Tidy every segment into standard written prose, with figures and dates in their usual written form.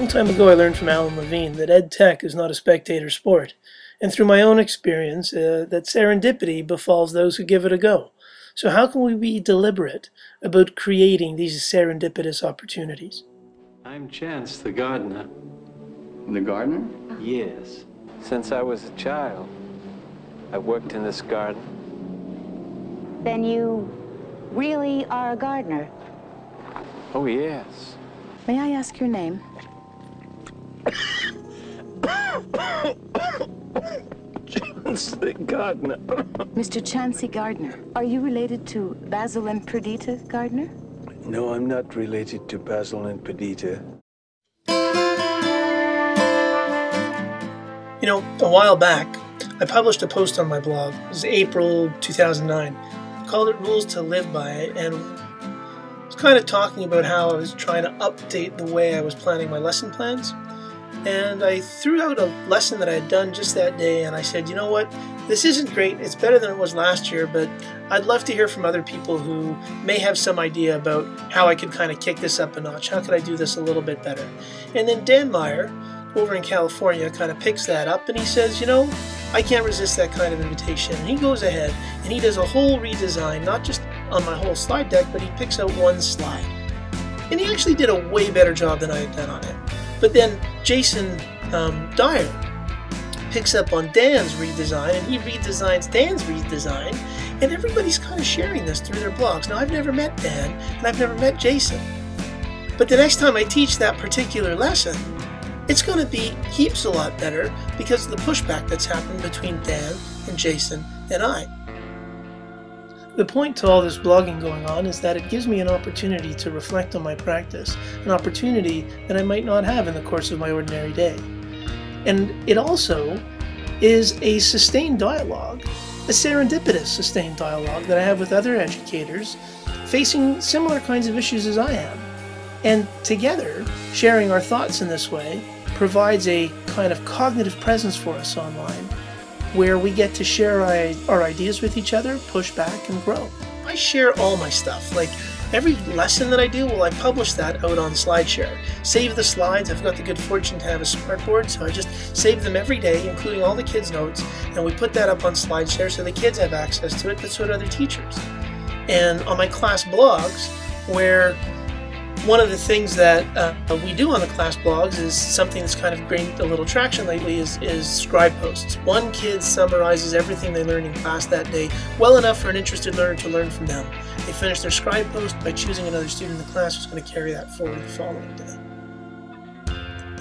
long time ago I learned from Alan Levine that ed tech is not a spectator sport, and through my own experience that serendipity befalls those who give it a go. So how can we be deliberate about creating these serendipitous opportunities? I'm Chance, the gardener. The gardener? Yes. Since I was a child, I worked in this garden. Then you really are a gardener? Oh, yes. May I ask your name? Chance, the gardener. Mr. Chancey Gardner. Are you related to Basil and Perdita Gardner? No, I'm not related to Basil and Perdita. You know, a while back, I published a post on my blog. It was April 2009. I called it Rules to Live By, and I was kind of talking about how I was trying to update the way I was planning my lesson plans. And I threw out a lesson that I had done just that day, and I said, you know what, this isn't great, it's better than it was last year, but I'd love to hear from other people who may have some idea about how I could kind of kick this up a notch. How could I do this a little bit better? And then Dan Meyer, over in California, kind of picks that up, and he says, you know, I can't resist that kind of invitation. And he goes ahead, and he does a whole redesign, not just on my whole slide deck, but he picks out one slide. And he actually did a way better job than I had done on it. But then Jason Dyer picks up on Dan's redesign, and he redesigns Dan's redesign, and everybody's kind of sharing this through their blogs. Now, I've never met Dan, and I've never met Jason. But the next time I teach that particular lesson, it's going to be heaps a lot better because of the pushback that's happened between Dan and Jason and I. The point to all this blogging going on is that it gives me an opportunity to reflect on my practice, an opportunity that I might not have in the course of my ordinary day. And it also is a sustained dialogue, a serendipitous sustained dialogue that I have with other educators facing similar kinds of issues as I am. And together, sharing our thoughts in this way provides a kind of cognitive presence for us online, where we get to share our ideas with each other, push back, and grow. I share all my stuff. Like every lesson that I do, well, I publish that out on SlideShare. Save the slides. I've got the good fortune to have a smartboard, so I just save them every day, including all the kids' notes, and we put that up on SlideShare so the kids have access to it, but so do other teachers. And on my class blogs, where one of the things that we do on the class blogs is something that's kind of gained a little traction lately is scribe posts. One kid summarizes everything they learned in class that day well enough for an interested learner to learn from them. They finish their scribe post by choosing another student in the class who's going to carry that forward the following day.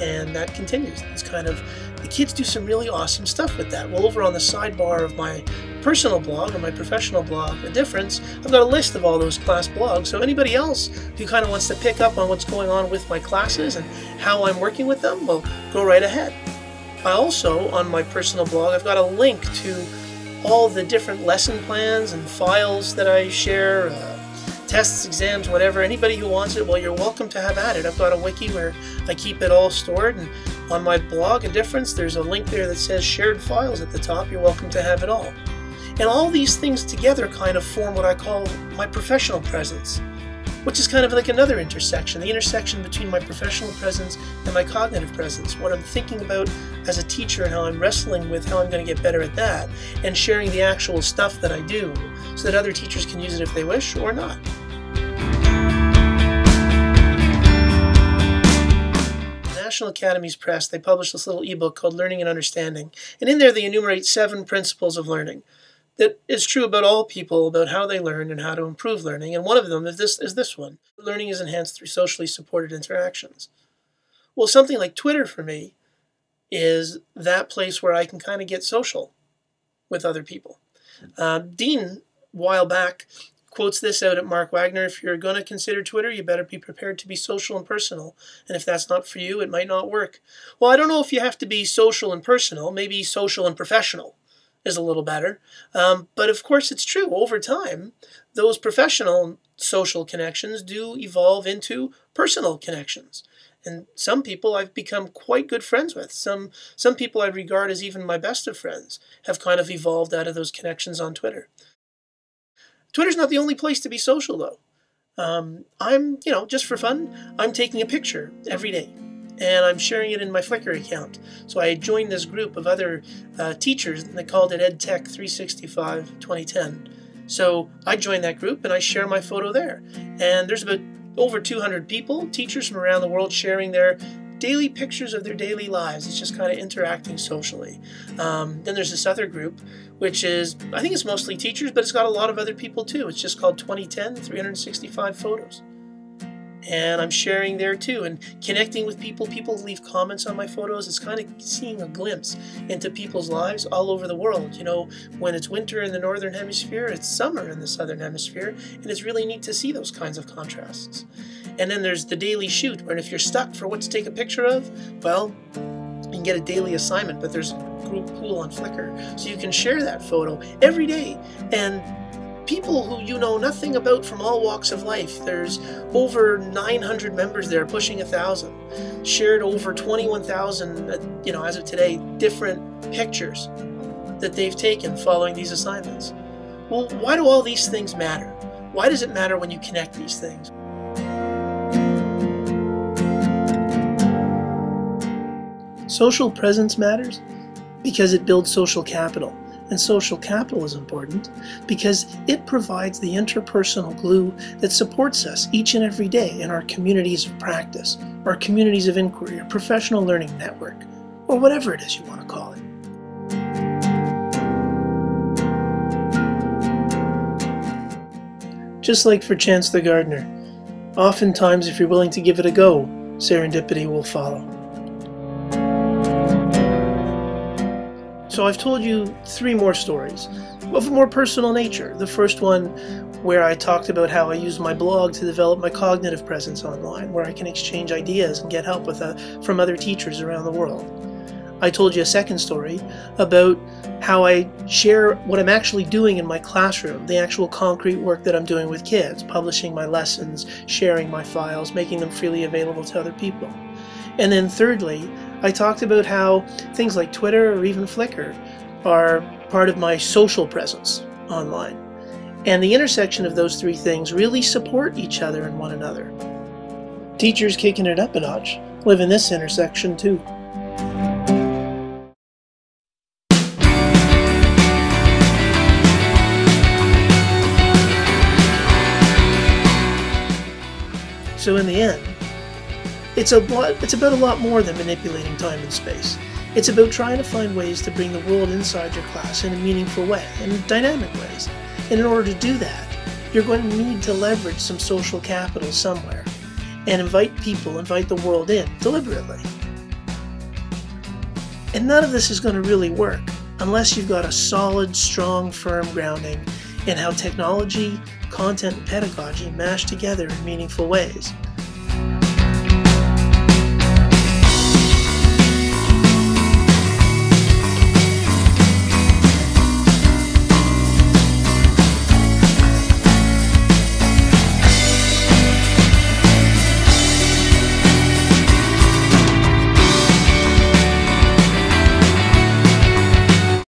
And that continues. It's kind of, the kids do some really awesome stuff with that. Well, over on the sidebar of my personal blog or my professional blog, The Difference, I've got a list of all those class blogs. So anybody else who kind of wants to pick up on what's going on with my classes and how I'm working with them, well, go right ahead. I also, on my personal blog, I've got a link to all the different lesson plans and files that I share, tests, exams, whatever. Anybody who wants it, well, you're welcome to have at it. I've got a wiki where I keep it all stored, and on my blog, A Difference, there's a link there that says shared files at the top. You're welcome to have it all. And all these things together kind of form what I call my professional presence, which is kind of like another intersection, the intersection between my professional presence and my cognitive presence, what I'm thinking about as a teacher and how I'm wrestling with how I'm going to get better at that, and sharing the actual stuff that I do so that other teachers can use it if they wish or not. National Academies Press, they published this little ebook called Learning and Understanding, and in there they enumerate 7 principles of learning that is true about all people, about how they learn and how to improve learning, and one of them is this one. Learning is enhanced through socially supported interactions. Well, something like Twitter for me is that place where I can kind of get social with other people. Dean, a while back, quotes this out at Mark Wagner: if you're going to consider Twitter, you better be prepared to be social and personal. And if that's not for you, it might not work. Well, I don't know if you have to be social and personal. Maybe social and professional is a little better. But of course, it's true. Over time, those professional social connections do evolve into personal connections. And some people I've become quite good friends with. Some people I regard as even my best of friends have kind of evolved out of those connections on Twitter. Twitter's not the only place to be social, though. I'm, just for fun, I'm taking a picture every day. and I'm sharing it in my Flickr account. So I joined this group of other teachers, and they called it EdTech 365 2010. So I joined that group and I share my photo there. And there's about over 200 people, teachers from around the world, sharing their daily pictures of their daily lives. It's just kind of interacting socially. Then there's this other group, which is, I think it's mostly teachers, but it's got a lot of other people too. It's just called 2010 365 Photos. And I'm sharing there too and connecting with people. People leave comments on my photos. It's kind of seeing a glimpse into people's lives all over the world. You know, when it's winter in the northern hemisphere, it's summer in the southern hemisphere, and it's really neat to see those kinds of contrasts. And then there's the daily shoot, where if you're stuck for what to take a picture of, well, you can get a daily assignment, but there's a group pool on Flickr, so you can share that photo every day. And people who you know nothing about from all walks of life. There's over 900 members there, pushing 1,000. Shared over 21,000, you know, as of today, different pictures that they've taken following these assignments. Well, why do all these things matter? Why does it matter when you connect these things? Social presence matters because it builds social capital. And social capital is important because it provides the interpersonal glue that supports us each and every day in our communities of practice, our communities of inquiry, our professional learning network, or whatever it is you want to call it. Just like for Chance the Gardener, oftentimes if you're willing to give it a go, serendipity will follow. So I've told you 3 more stories of a more personal nature. The first one where I talked about how I use my blog to develop my cognitive presence online, where I can exchange ideas and get help from other teachers around the world. I told you a second story about how I share what I'm actually doing in my classroom, the actual concrete work that I'm doing with kids, publishing my lessons, sharing my files, making them freely available to other people. And then thirdly, I talked about how things like Twitter or even Flickr are part of my social presence online. And the intersection of those 3 things really support each other and one another. Teachers kicking it up a notch live in this intersection too. So in the end, it's about a lot more than manipulating time and space. It's about trying to find ways to bring the world inside your class in a meaningful way, in dynamic ways. And in order to do that, you're going to need to leverage some social capital somewhere and invite the world in deliberately. And none of this is going to really work unless you've got a solid, strong, firm grounding in how technology, content, and pedagogy mash together in meaningful ways.